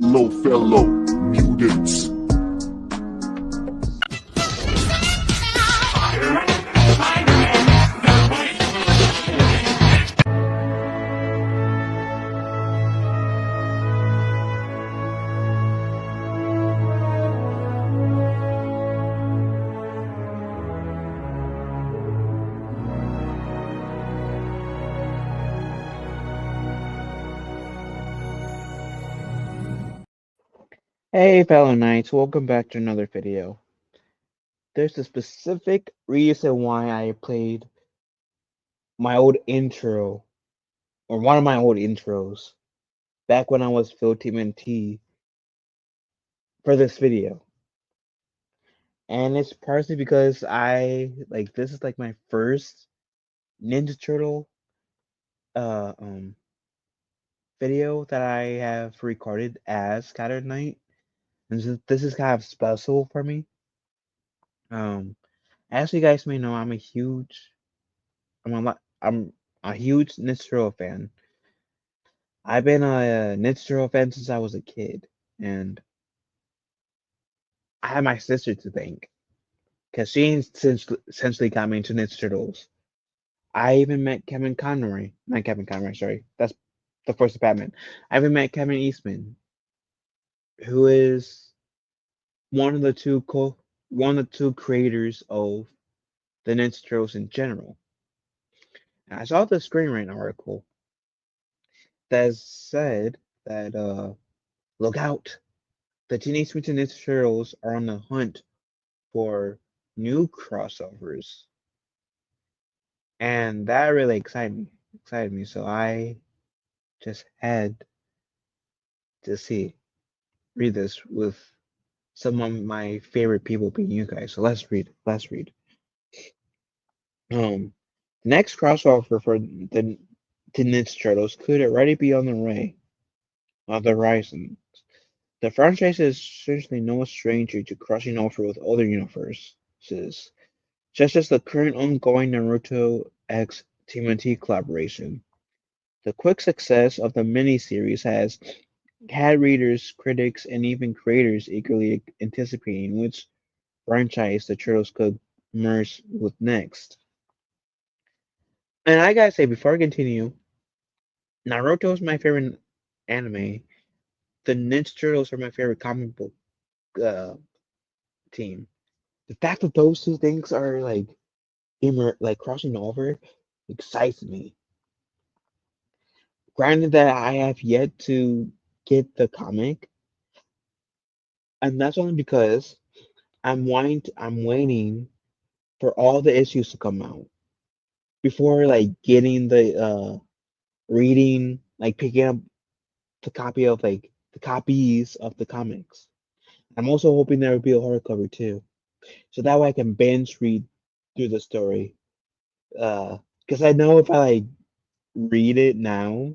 Hello, fellow mutants. Hey, Fellow Knights, welcome back to another video. There's a specific reason why I played my old intro, or one of my old intros, back when I was Phil TMNT for this video. And it's partially because this is like my first Ninja Turtle uh, um, video that I have recorded as Scattered Knight. And this is kind of special for me. As you guys may know, I'm a huge Ninja Turtle fan. I've been a Ninja Turtle fan since I was a kid, and I have my sister to thank because she essentially got me into Ninja Turtles. I even met not Kevin Conroy, sorry, that's the first Batman. I even met Kevin Eastman, who is one of the one of the two creators of the Ninja Turtles in general. And I saw the screenwriting article that said that look out, the Teenage Mutant Ninja Turtles are on the hunt for new crossovers, and that really excited me. So I just had to read this with some of my favorite people being you guys. So let's read. Um, next crossover for the Ninja Turtles could already be on the horizon. The franchise is certainly no stranger to crossing over with other universes, such as the current ongoing Naruto X TMNT collaboration. The quick success of the miniseries has had readers, critics, and even creators eagerly anticipating which franchise the Turtles could merge with next. And I gotta say, before I continue, Naruto is my favorite anime. The Ninja Turtles are my favorite comic book uh, team. The fact that those two things are like crossing over excites me. Granted that I have yet to get the comic, and that's only because I'm waiting for all the issues to come out before getting the reading, like picking up the copies of the comics. I'm also hoping there will be a hardcover too, so that way I can binge read through the story. Because I know if I read it now,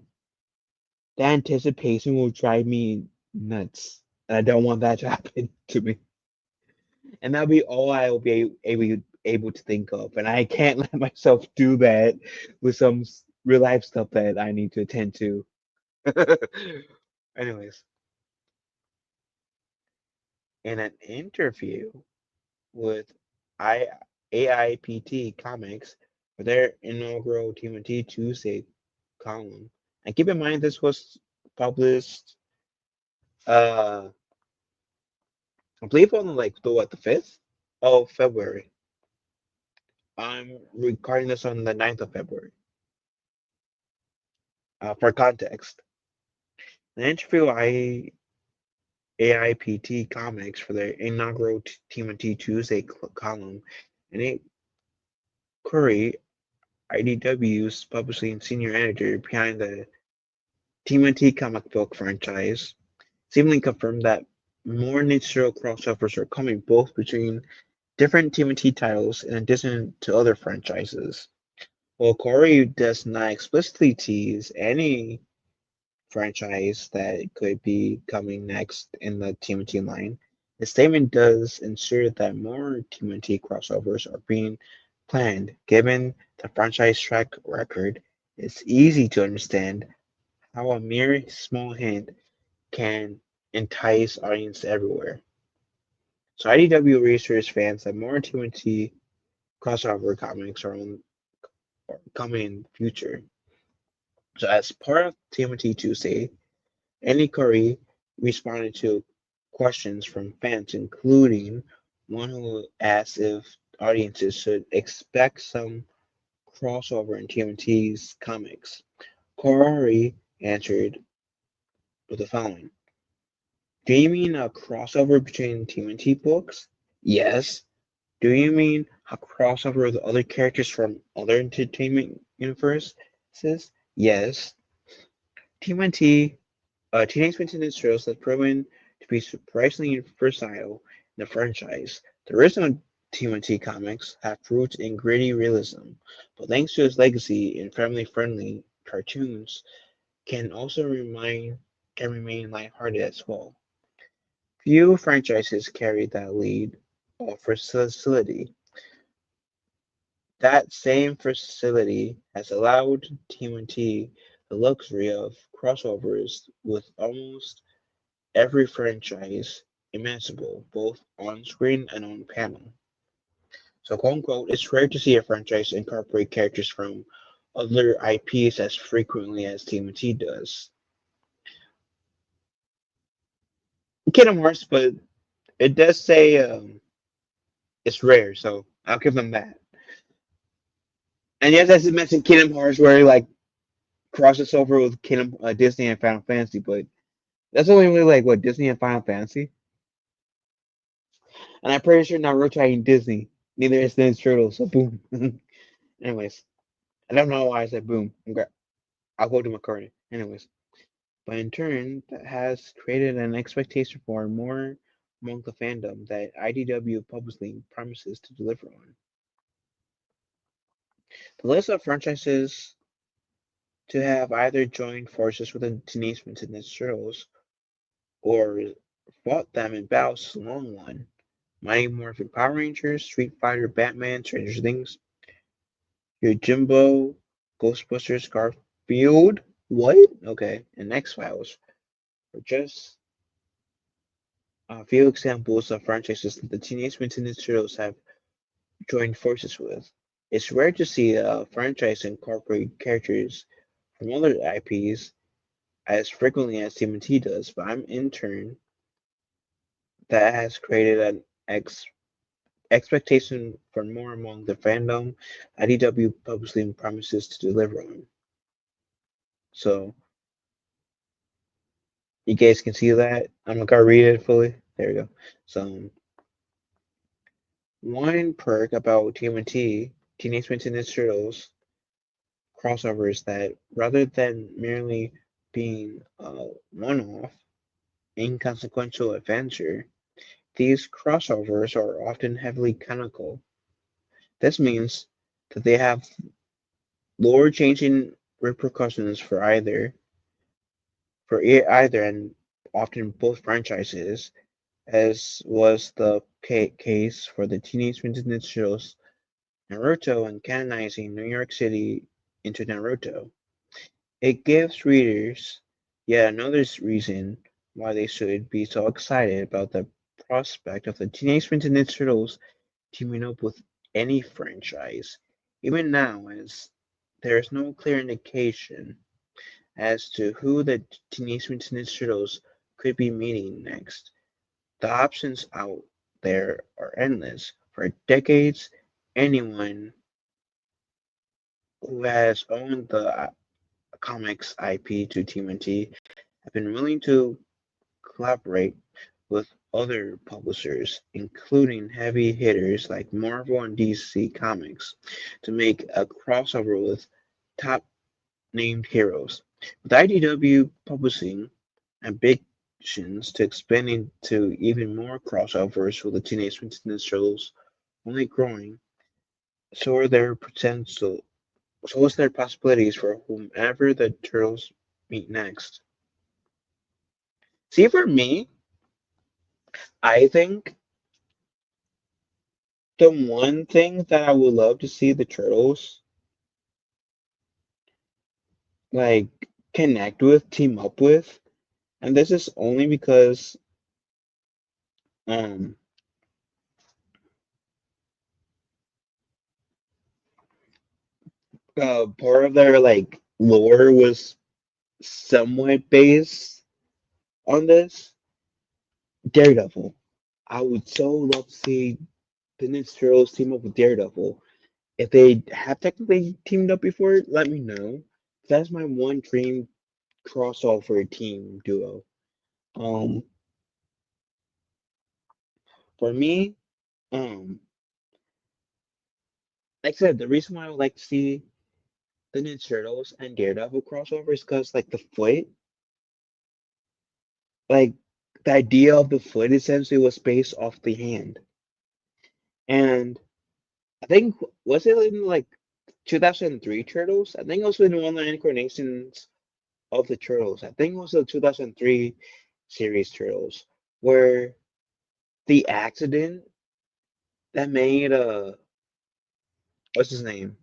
the anticipation will drive me nuts, and I don't want that to happen to me. And that'll be all I will be able to think of, and I can't let myself do that with some real life stuff that I need to attend to. Anyways, in an interview with I AIPT Comics for their inaugural TMNT Tuesday column, and keep in mind this was published, uh, I believe on the 5th of February. I'm recording this on the 9th of February. For context, an interview AIPT Comics for their inaugural TMNT Tuesday column, and a query IDW's publishing senior editor behind the TMNT comic book franchise seemingly confirmed that more Nichiro crossovers are coming both between different TMNT titles in addition to other franchises. While Corey does not explicitly tease any franchise that could be coming next in the TMNT line, the statement does ensure that more TMNT crossovers are being planned. Given the franchise track record, it's easy to understand how a mere small hint can entice audiences everywhere. So IDW reassures fans that more TMNT crossover comics are coming in the future. So as part of TMNT Tuesday, Andy Curry responded to questions from fans, including one who asked if audiences should expect some crossover in TMNT's comics. Curry answered with the following: do you mean a crossover between TMNT books? Yes. Do you mean a crossover with other characters from other entertainment universes? Yes. TMNT, Teenage Mutant Ninja Turtles has proven to be surprisingly versatile in the franchise. The original TMNT comics have roots in gritty realism, but thanks to its legacy in family-friendly cartoons, can also remain lighthearted as well. Few franchises carry that lead or versatility. That same facility has allowed TMNT the luxury of crossovers with almost every franchise imaginable, both on-screen and on-panel. So, quote unquote, it's rare to see a franchise incorporate characters from other IPs as frequently as TMNT does. Kingdom Hearts, but it does say it's rare, so I'll give them that. And yes, as you mentioned, Kingdom Hearts, where like crosses over with Kingdom Disney and Final Fantasy, but that's only really like what Disney and Final Fantasy, and I'm pretty sure Naruto ain't Disney. Neither is Ninja Turtles. So boom. Anyways, I don't know why I said boom. I'll go to McCartney. Anyways, but in turn, that has created an expectation for more among the fandom that IDW publicly promises to deliver on. The list of franchises to have either joined forces with the Teenage Mutant Ninja Turtles or fought them in battles is a long one. Mighty Morphin Power Rangers, Street Fighter, Batman, Stranger Things, Yojimbo, Ghostbusters, Garfield, what? Okay, and X-Files are just a few examples of franchises that the Teenage Mutant Ninja Turtles have joined forces with. It's rare to see a franchise incorporate characters from other IPs as frequently as TMNT does, but I'm in turn that has created an expectation for more among the fandom IDW publicly promises to deliver on. So you guys can see that. I'm gonna read it fully. There we go. So one perk about TMNT, Teenage Mutant Ninja Turtles crossover is that rather than merely being a one-off, inconsequential adventure, these crossovers are often heavily canonical. This means that they have lore-changing repercussions for either and often both franchises, as was the case for the Teenage Mutant Ninja Turtles Naruto and canonizing New York City into Naruto. It gives readers yet another reason why they should be so excited about the prospect of the Teenage Mutant Ninja Turtles teaming up with any franchise, even now, as there is no clear indication as to who the Teenage Mutant Ninja Turtles could be meeting next. The options out there are endless. For decades, anyone who has owned the comics IP to TMNT have been willing to collaborate with other publishers, including heavy hitters like Marvel and DC Comics, to make a crossover with top named heroes. With IDW publishing ambitions to expand into even more crossovers with the Teenage Mutant Ninja Turtles only growing, so are their potential so is their possibilities for whomever the Turtles meet next. See, for me, I think the one thing that I would love to see the Turtles like connect with, team up with, And this is only because um part of their like lore was somewhat based on this. Daredevil. I would so love to see the Ninja Turtles team up with Daredevil. If they have technically teamed up before, let me know. That's my one dream crossover team duo. Um, for me, um, like I said, the reason why I would like to see the Ninja Turtles and Daredevil crossover is because, like, the foot, like, the idea of the foot essentially was based off the hand. And I think, was it in, like, 2003 Turtles? I think it was in one of the incarnations of the Turtles. I think it was the 2003 series Turtles, where the accident that made what's his name?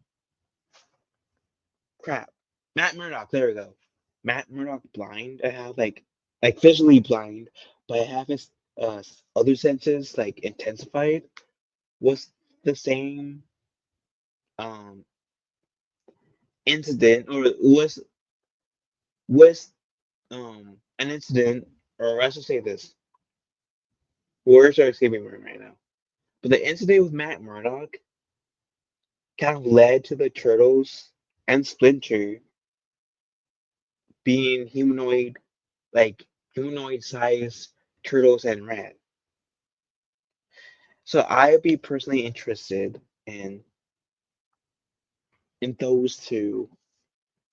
Crap. Matt Murdock, there we go. Matt Murdock blind. I have like visually blind, but I have his other senses like intensified. Was the same um incident, or was an incident, or I should say this. Words are escaping me right now. But the incident with Matt Murdock kind of led to the Turtles and Splinter being like humanoid sized turtles and rat. So I'd be personally interested in those two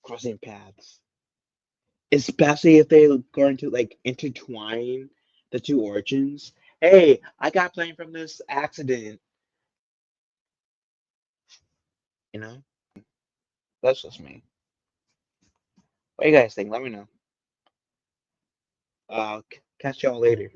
crossing paths, especially if they're going to like intertwine the two origins. Hey, I got blamed from this accident. You know, that's just me. What do you guys think? Let me know. Catch y'all later.